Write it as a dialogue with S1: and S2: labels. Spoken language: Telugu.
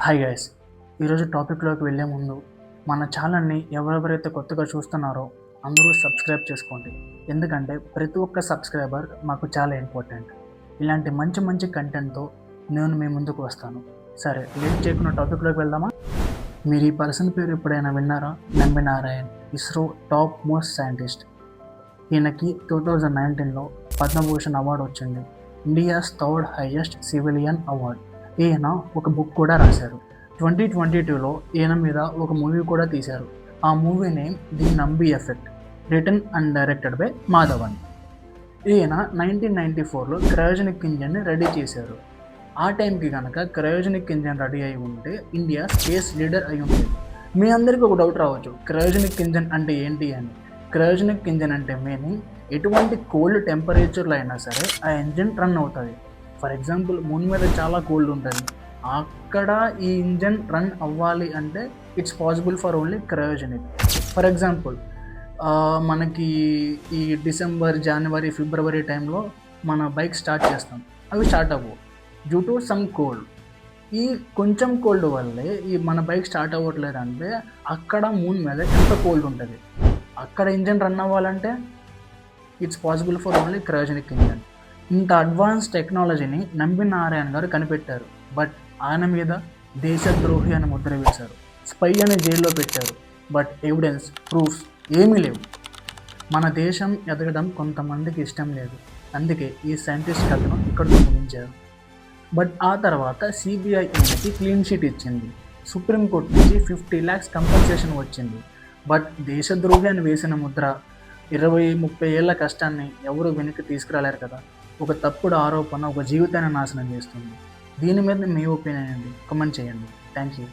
S1: హాయ్ గైస్, ఈరోజు టాపిక్లోకి వెళ్ళే ముందు మన ఛానల్ని ఎవరెవరైతే కొత్తగా చూస్తున్నారో అందరూ సబ్స్క్రైబ్ చేసుకోండి. ఎందుకంటే ప్రతి ఒక్క సబ్స్క్రైబర్ మాకు చాలా ఇంపార్టెంట్. ఇలాంటి మంచి మంచి కంటెంట్తో నేను మీ ముందుకు వస్తాను. సరే, లేట్ చేయకుండా టాపిక్లోకి వెళ్దామా? మీరు ఈ పర్సన్ పేరు ఎప్పుడైనా విన్నారా? Nambi Narayan, ISRO top most scientist. ఈయనకి 2019లో పద్మభూషణ్ అవార్డు వచ్చింది, India's third highest civilian award. ఈయన ఒక బుక్ కూడా రాశారు. 2022లో ఈయన మీద ఒక మూవీ కూడా తీశారు. ఆ movie name the Nambi effect, written and directed by Madhavan. ఈయన 1994లో క్రయోజనిక్ ఇంజన్ని రెడీ చేశారు. ఆ టైంకి కనుక క్రయోజనిక్ ఇంజన్ రెడీ అయి ఉంటే ఇండియా స్పేస్ లీడర్ అయి ఉండేది. మీ అందరికీ ఒక డౌట్ రావచ్చు, క్రయోజనిక్ ఇంజన్ అంటే ఏంటి అని. క్రయోజనిక్ ఇంజన్ అంటే మీనింగ్ ఎటువంటి కోల్డ్ టెంపరేచర్లో అయినా సరే ఆ ఇంజన్ రన్ అవుతుంది. ఫర్ ఎగ్జాంపుల్, మూన్ మీద చాలా కోల్డ్ ఉంటుంది, అక్కడ ఈ ఇంజన్ రన్ అవ్వాలి అంటే it's possible for only cryogenic. For example, మనకి ఈ డిసెంబర్, జనవరి, ఫిబ్రవరి టైంలో మన బైక్ స్టార్ట్ చేస్తాం, అవి స్టార్ట్ అవ్వవు డ్యూ టు సమ్ కోల్డ్. ఈ కొంచెం కోల్డ్ వల్లే ఈ మన బైక్ స్టార్ట్ అవ్వట్లేదు అంటే అక్కడ మూన్ మీద ఎంత కోల్డ్ ఉంటుంది, అక్కడ ఇంజన్ రన్ అవ్వాలంటే it's possible for only cryogenic engine. ఇంత అడ్వాన్స్ టెక్నాలజీని నంబి నారాయణ్ గారు కనిపెట్టారు. బట్ ఆయన మీద దేశద్రోహి అని ముద్ర వేశారు, స్పై అని జైల్లో పెట్టారు. బట్ ఎవిడెన్స్, ప్రూఫ్స్ ఏమీ లేవు. మన దేశం ఎదగడం కొంతమందికి ఇష్టం లేదు, అందుకే ఈ సైంటిస్ట్ కథను ఇక్కడితో ముగించారు. బట్ ఆ తర్వాత సిబిఐ ఈయనకి క్లీన్ షీట్ ఇచ్చింది. సుప్రీంకోర్టు నుంచి 50 lakhs కంపెన్సేషన్ వచ్చింది. బట్ దేశద్రోహి అని వేసిన ముద్ర 20-30 ఏళ్ల కష్టాన్ని ఎవరు వెనక్కి తీసుకురాలేరు కదా. ఒక తప్పుడు ఆరోపణ ఒక జీవితాన్ని నాశనం చేస్తుంది. దీని మీద మీ ఒపీనియన్ ఏంటి? కామెంట్ చేయండి. Thank you.